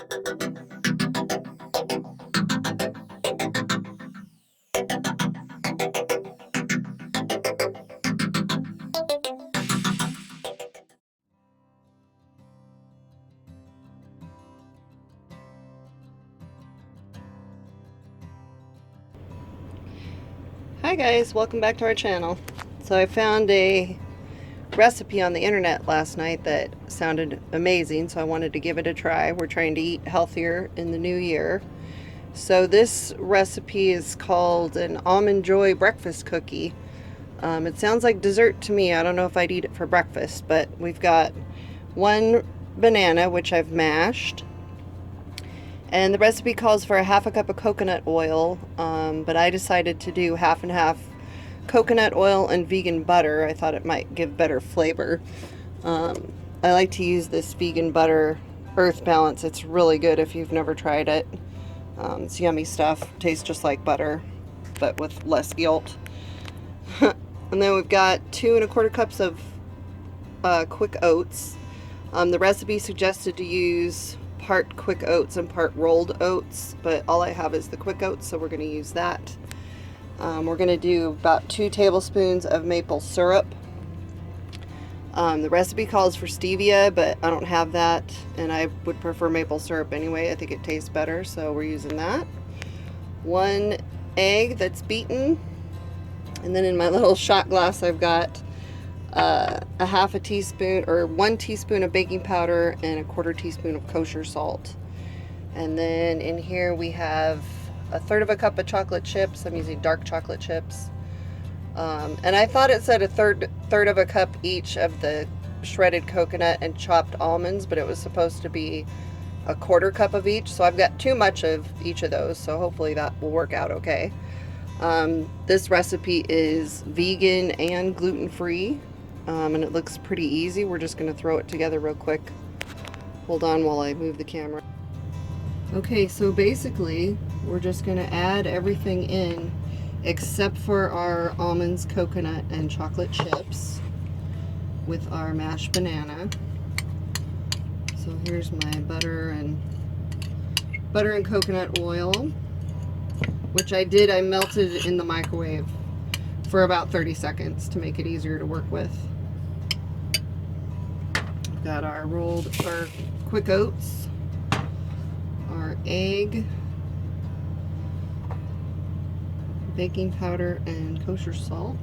Hi guys, welcome back to our channel. So I found a recipe on the internet last night that sounded amazing, so I wanted to give it a try. We're trying to eat healthier in the new year. So this recipe is called an Almond Joy breakfast cookie. It sounds like dessert to me. I don't know if I'd eat it for breakfast, but we've got one banana, which I've mashed. And the recipe calls for a half a cup of coconut oil, but I decided to do half and half coconut oil and vegan butter. I thought it might give better flavor. I like to use this vegan butter Earth Balance. It's really good if you've never tried it. It's yummy stuff. Tastes just like butter, but with less guilt. And then we've got 2 1/4 cups of quick oats. The recipe suggested to use part quick oats and part rolled oats, but all I have is the quick oats, so we're going to use that. We're going to do about 2 tablespoons of maple syrup. The recipe calls for stevia, but I don't have that, and I would prefer maple syrup anyway. I think it tastes better, so we're using that. 1 egg that's beaten, and then in my little shot glass I've got a half a teaspoon or 1 teaspoon of baking powder and 1/4 teaspoon of kosher salt. And then in here we have 1/3 cup of chocolate chips. I'm using dark chocolate chips. And I thought it said a third of a cup each of the shredded coconut and chopped almonds, but it was supposed to be 1/4 cup of each. So I've got too much of each of those, so hopefully that will work out okay. This recipe is vegan and gluten-free. And it looks pretty easy. We're just going to throw it together real quick. Hold on while I move the camera. Okay, so basically we're just going to add everything in except for our almonds, coconut, and chocolate chips with our mashed banana. So here's my butter and coconut oil, which I melted in the microwave for about 30 seconds to make it easier to work with. Got our quick oats, our egg, baking powder, and kosher salt.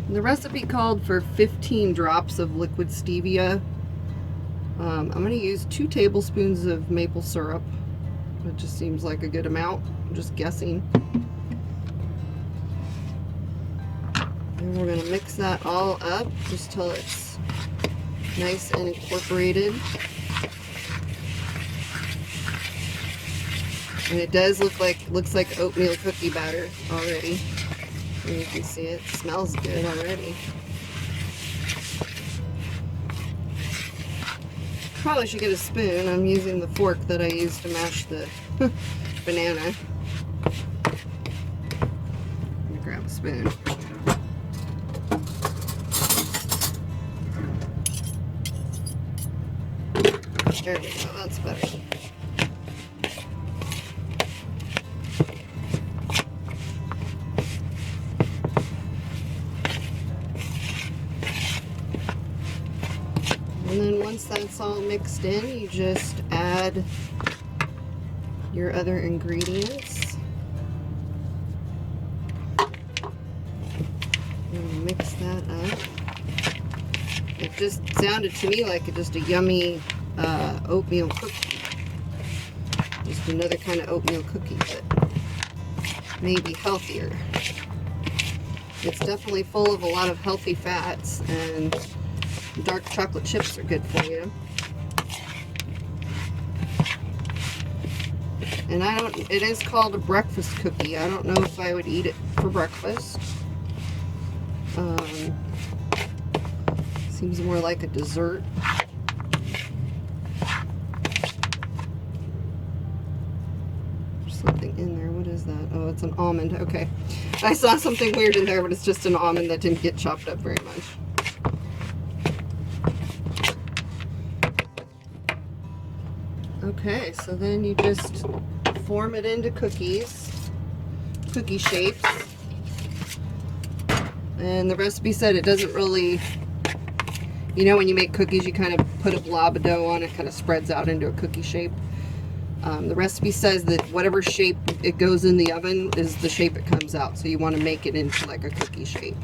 And the recipe called for 15 drops of liquid stevia. I'm going to use 2 tablespoons of maple syrup. It just seems like a good amount. I'm just guessing. And we're going to mix that all up just till it's nice and incorporated. And it does looks like oatmeal cookie batter already. And you can see it smells good already. Probably should get a spoon. I'm using the fork that I used to mash the banana. Let me grab a spoon. There we go, that's better. And then once that's all mixed in, you just add your other ingredients. And mix that up. It just sounded to me like just a yummy oatmeal cookie. Just another kind of oatmeal cookie, but maybe healthier. It's definitely full of a lot of healthy fats, and dark chocolate chips are good for you. And it is called a breakfast cookie. I don't know if I would eat it for breakfast. Seems more like a dessert. There's something in there. What is that? Oh, it's an almond. Okay. I saw something weird in there, but it's just an almond that didn't get chopped up very much. Okay, so then you just form it into cookie shapes. And the recipe said it doesn't really, you know, when you make cookies, you kind of put a blob of dough on it, kind of spreads out into a cookie shape. The recipe says that whatever shape it goes in the oven is the shape it comes out. So you want to make it into like a cookie shape.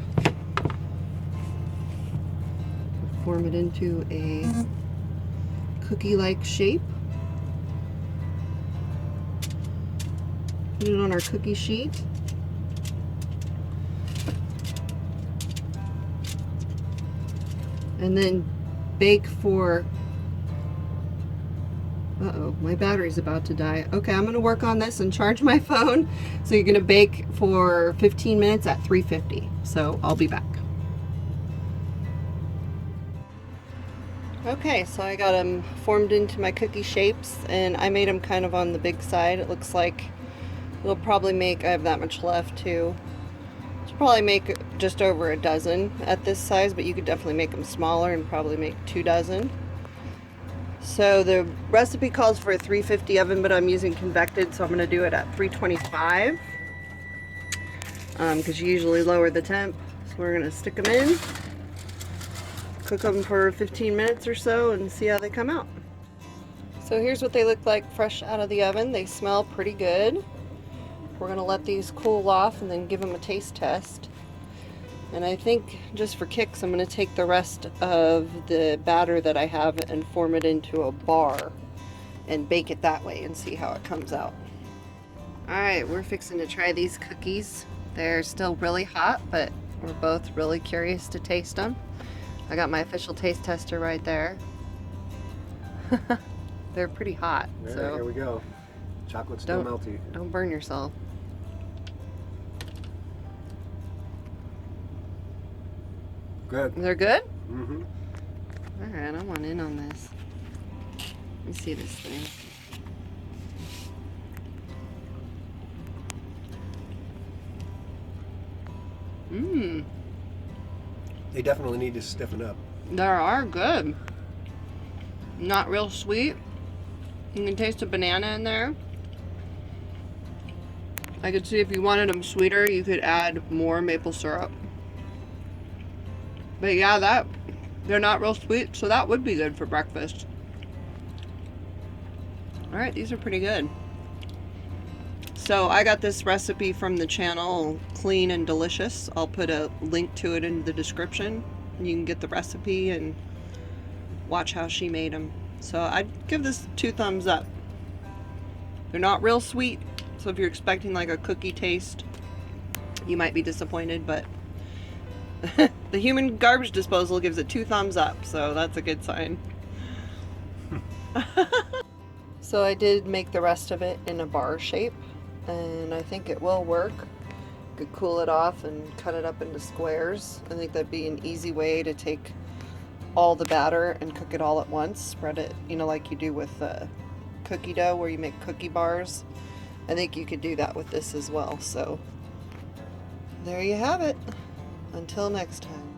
Form it into a cookie-like shape. Put it on our cookie sheet. And then bake for, uh-oh, my battery's about to die. Okay, I'm gonna work on this and charge my phone. So you're gonna bake for 15 minutes at 350. So I'll be back. Okay, so I got them formed into my cookie shapes, and I made them kind of on the big side. It looks like it'll probably make, I have that much left too. It'll probably make just over a dozen at this size, but you could definitely make them smaller and probably make 2 dozen. So the recipe calls for a 350 oven, but I'm using convected, so I'm going to do it at 325. Because you usually lower the temp. So we're going to stick them in, cook them for 15 minutes or so, and see how they come out. So here's what they look like fresh out of the oven. They smell pretty good. We're going to let these cool off and then give them a taste test. And I think just for kicks, I'm going to take the rest of the batter that I have and form it into a bar and bake it that way and see how it comes out. Alright, we're fixing to try these cookies. They're still really hot, but we're both really curious to taste them. I got my official taste tester right there. They're pretty hot. Yeah, so here we go. Chocolate's still melty. Don't burn yourself. Good. They're good? Mm-hmm. Alright, I want in on this. Let me see this thing. Mmm. They definitely need to stiffen up. They are good. Not real sweet. You can taste a banana in there. I could see if you wanted them sweeter, you could add more maple syrup. But yeah, they're not real sweet, so that would be good for breakfast. Alright, these are pretty good. So I got this recipe from the channel Clean and Delicious. I'll put a link to it in the description. You can get the recipe and watch how she made them. So I'd give this 2 thumbs up. They're not real sweet, so if you're expecting like a cookie taste, you might be disappointed, but the human garbage disposal gives it 2 thumbs up, so that's a good sign. So I did make the rest of it in a bar shape, and I think it will work. Could cool it off and cut it up into squares. I think that'd be an easy way to take all the batter and cook it all at once. Spread it, you know, like you do with cookie dough where you make cookie bars. I think you could do that with this as well. So there you have it. Until next time.